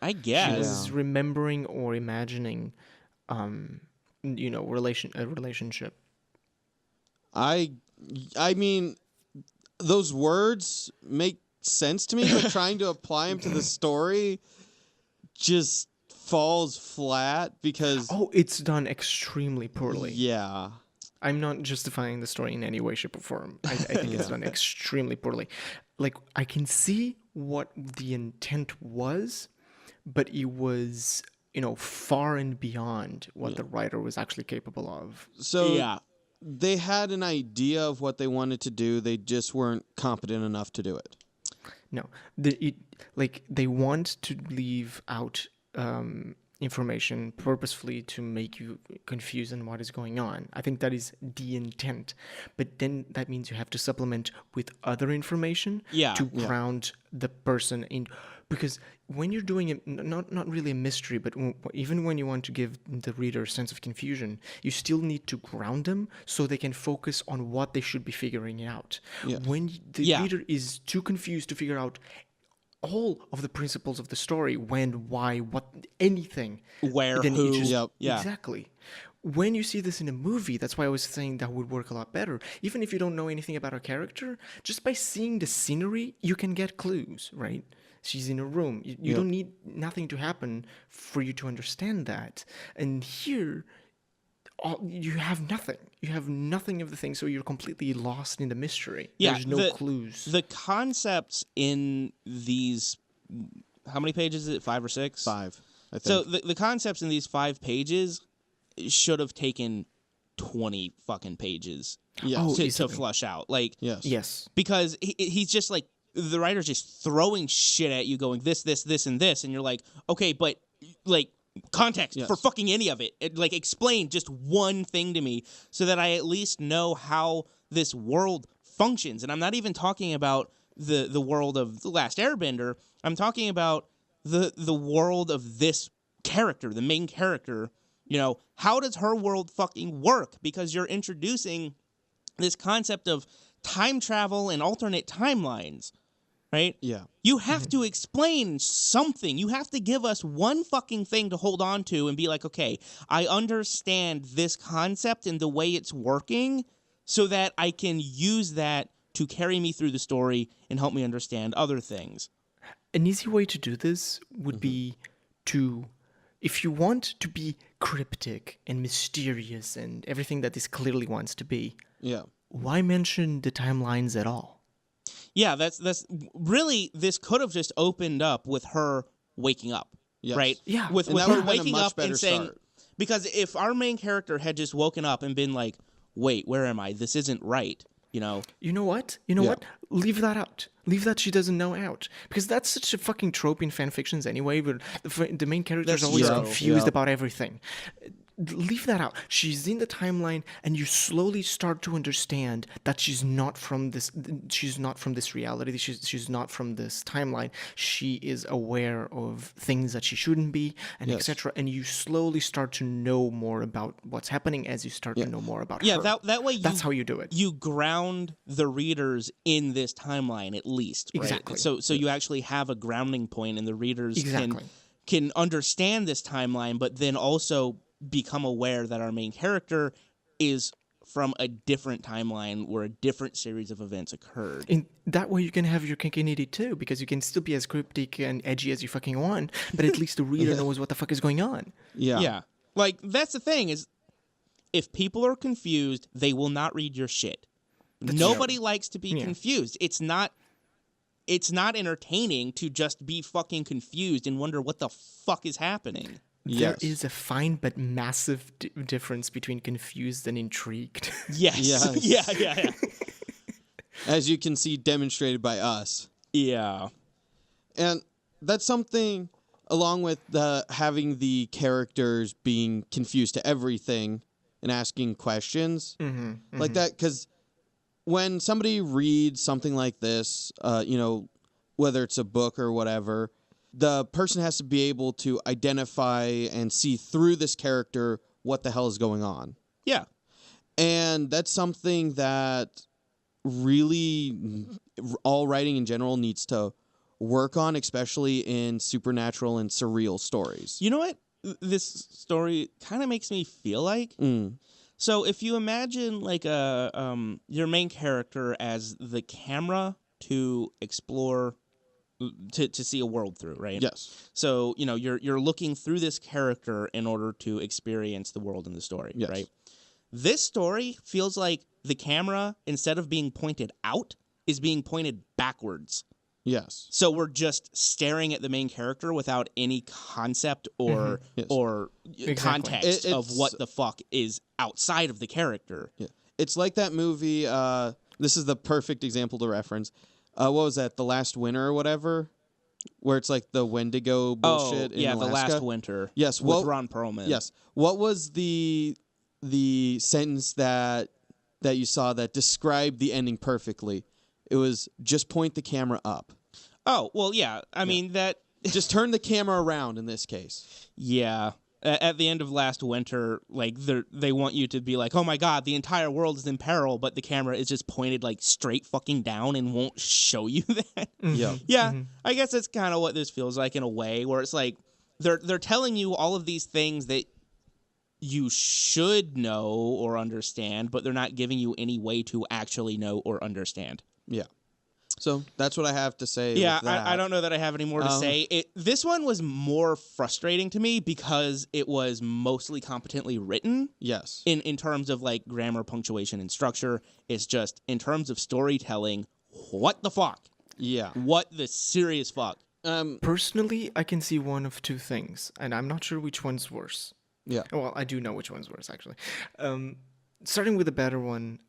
I guess. She was remembering or imagining, a relationship. I mean, those words make sense to me, but trying to apply them to the story just falls flat because it's done extremely poorly. Yeah, I'm not justifying the story in any way, shape, or form. I think it's done extremely poorly. Like, I can see what the intent was, but it was far and beyond what the writer was actually capable of. So they had an idea of what they wanted to do, they just weren't competent enough to do it. No, they want to leave out information purposefully to make you confused on what is going on. I think that is the intent. But then that means you have to supplement with other information to ground the person in. Because when you're doing it, not really a mystery, but even when you want to give the reader a sense of confusion, you still need to ground them so they can focus on what they should be figuring out. Yeah. When the reader is too confused to figure out all of the principles of the story, when, why, what, anything. Where, who. Exactly. When you see this in a movie, that's why I was saying that would work a lot better. Even if you don't know anything about a character, just by seeing the scenery, you can get clues, right? She's in a room. You don't need nothing to happen for you to understand that. And here, you have nothing. You have nothing of the thing, so you're completely lost in the mystery. Yeah, there's no clues. The concepts in these... How many pages is it? 5 or 6? 5, I think. So the concepts in these 5 pages should have taken 20 fucking pages to flush out. Like, yes. Because he's just like... The writer's just throwing shit at you going, this, and this. And you're like, okay, but, like, context for fucking any of it. Like, explain just one thing to me so that I at least know how this world functions. And I'm not even talking about the world of The Last Airbender. I'm talking about the world of this character, the main character. How does her world fucking work? Because you're introducing this concept of time travel and alternate timelines, right? Yeah. You have to explain something. You have to give us one fucking thing to hold on to and be like, okay, I understand this concept and the way it's working so that I can use that to carry me through the story and help me understand other things. An easy way to do this would be to, if you want to be cryptic and mysterious and everything that this clearly wants to be, Yeah. why mention the timelines at all? Yeah, that's really, this could have just opened up with her waking up, Yes. right? Yeah. With And that her would've been a waking much up better and saying, start. because if our main character had just woken up and been like, wait, where am I? This isn't right, you know? You know what? You know Yeah. what? Leave that out. Leave that she doesn't know out. Because that's such a fucking trope in fan fictions anyway, where the main character is That's always true. confused Yeah. about everything. Leave that out. She's in the timeline, and you slowly start to understand that she's not from this. She's not from this reality. She's not from this timeline. She is aware of things that she shouldn't be, and Yes. etc. And you slowly start to know more about what's happening as you start to know more about Yeah, her. that way That's how you do it. You ground the readers in this timeline at least, right? Exactly. So you actually have a grounding point, and the readers Exactly. can understand this timeline, but then also become aware that our main character is from a different timeline where a different series of events occurred. In that way, you can have your kinkinity too, because you can still be as cryptic and edgy as you fucking want, but at least the reader knows what the fuck is going on. Yeah. Yeah. Like, that's the thing, is if people are confused, they will not read your shit. Nobody likes to be confused. It's not entertaining to just be fucking confused and wonder what the fuck is happening. There Yes. is a fine but massive difference between confused and intrigued. Yes. Yes. Yeah. As you can see demonstrated by us. Yeah. And that's something, along with having the characters being confused to everything and asking questions like that. Because when somebody reads something like this, whether it's a book or whatever, the person has to be able to identify and see through this character what the hell is going on. Yeah. And that's something that really all writing in general needs to work on, especially in supernatural and surreal stories. You know what this story kind of makes me feel like? So if you imagine like your main character as the camera to explore, to see a world through, right? Yes. So, you're looking through this character in order to experience the world in the story, Yes. right? This story feels like the camera, instead of being pointed out, is being pointed backwards. Yes. So we're just staring at the main character without any concept or Yes. or context of It's- what the fuck is outside of the character. Yeah. It's like that movie, this is the perfect example to reference. What was that? The Last Winter or whatever? Where it's like the Wendigo bullshit in yeah, Alaska? The Last Winter. Yes, with Ron Perlman. Yes. What was the sentence that you saw that described the ending perfectly? It was just point the camera up. Oh, well, yeah. I mean, that... Just turn the camera around in this case. Yeah. At the end of Last Winter, like, they want you to be like, oh my god, the entire world is in peril, but the camera is just pointed, like, straight fucking down and won't show you that. Yeah. Yeah, I guess that's kind of what this feels like in a way, where it's like, they're telling you all of these things that you should know or understand, but they're not giving you any way to actually know or understand. Yeah. So that's what I have to say. Yeah, with that. I don't know that I have any more to say. This one was more frustrating to me because it was mostly competently written. Yes. In terms of like grammar, punctuation, and structure. It's just in terms of storytelling, what the fuck? Yeah. What the serious fuck? Personally, I can see one of two things, and I'm not sure which one's worse. Yeah. Well, I do know which one's worse, actually. Starting with the better one,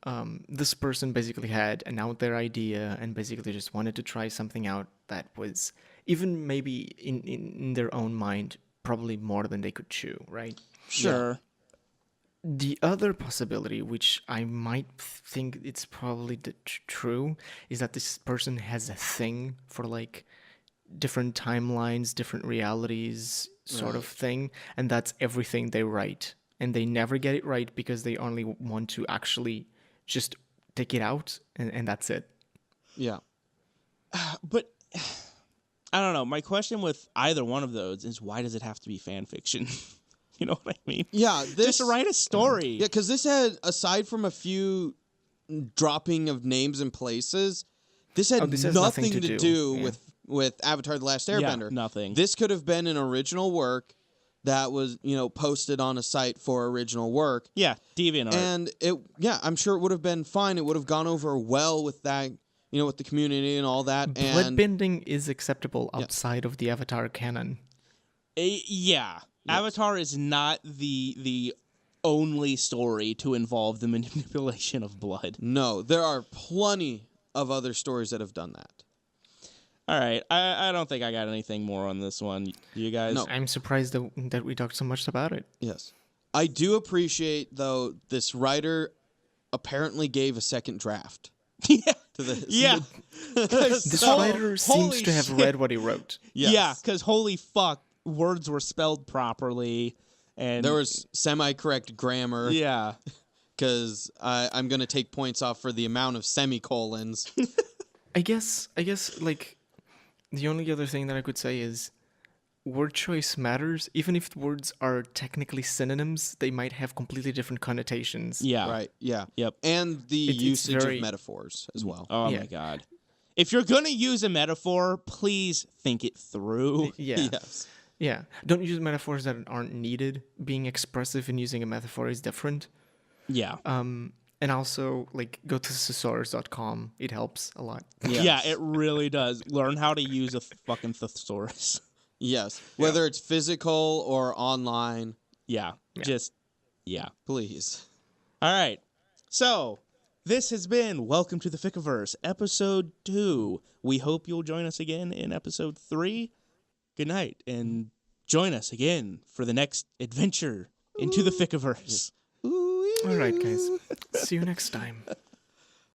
this person basically had an out there idea and basically just wanted to try something out that was, even maybe in their own mind, probably more than they could chew, right? Sure. The other possibility, which I might think it's probably true, is that this person has a thing for like different timelines, different realities, sort of thing, and that's everything they write. And they never get it right because they only want to actually just take it out, and that's it. Yeah. But I don't know. My question with either one of those is, why does it have to be fan fiction? You know what I mean? Yeah. Just write a story. Yeah, because this had, aside from a few dropping of names and places, this had this has nothing to do yeah. with Avatar: The Last Airbender. nothing. This could have been an original work that was, posted on a site for original work. Yeah, DeviantArt. And I'm sure it would have been fine. It would have gone over well with that, with the community and all that. And Bloodbending is acceptable outside of the Avatar canon. Yeah. Avatar is not the only story to involve the manipulation of blood. no, there are plenty of other stories that have done that. All right. I don't think I got anything more on this one. You guys? No. I'm surprised that we talked so much about it. Yes. I do appreciate, though, this writer apparently gave a second draft Yeah. to this. Yeah. This writer seems to have read what he wrote. Yes. Yeah, because holy fuck, words were spelled properly. And There was semi-correct grammar. Yeah. Because I'm going to take points off for the amount of semicolons. I guess, like, the only other thing that I could say is word choice matters. Even if the words are technically synonyms, they might have completely different connotations. Yeah. Right, yeah. Yep. And the It's usage very- of metaphors as well. Oh Yeah. my god. If you're going to use a metaphor, please think it through. Yeah. Yes. Yeah. Don't use metaphors that aren't needed. Being expressive and using a metaphor is different. Yeah. And also, like, go to thesaurus.com. It helps a lot. Yes. Yeah, it really does. Learn how to use a fucking thesaurus. Yes. Whether it's physical or online, Yeah. Just, yeah. please. All right. So, this has been Welcome to the Ficaverse, Episode 2. We hope you'll join us again in Episode 3. Good night, and join us again for the next adventure into the Ficaverse. All right, guys. See you next time.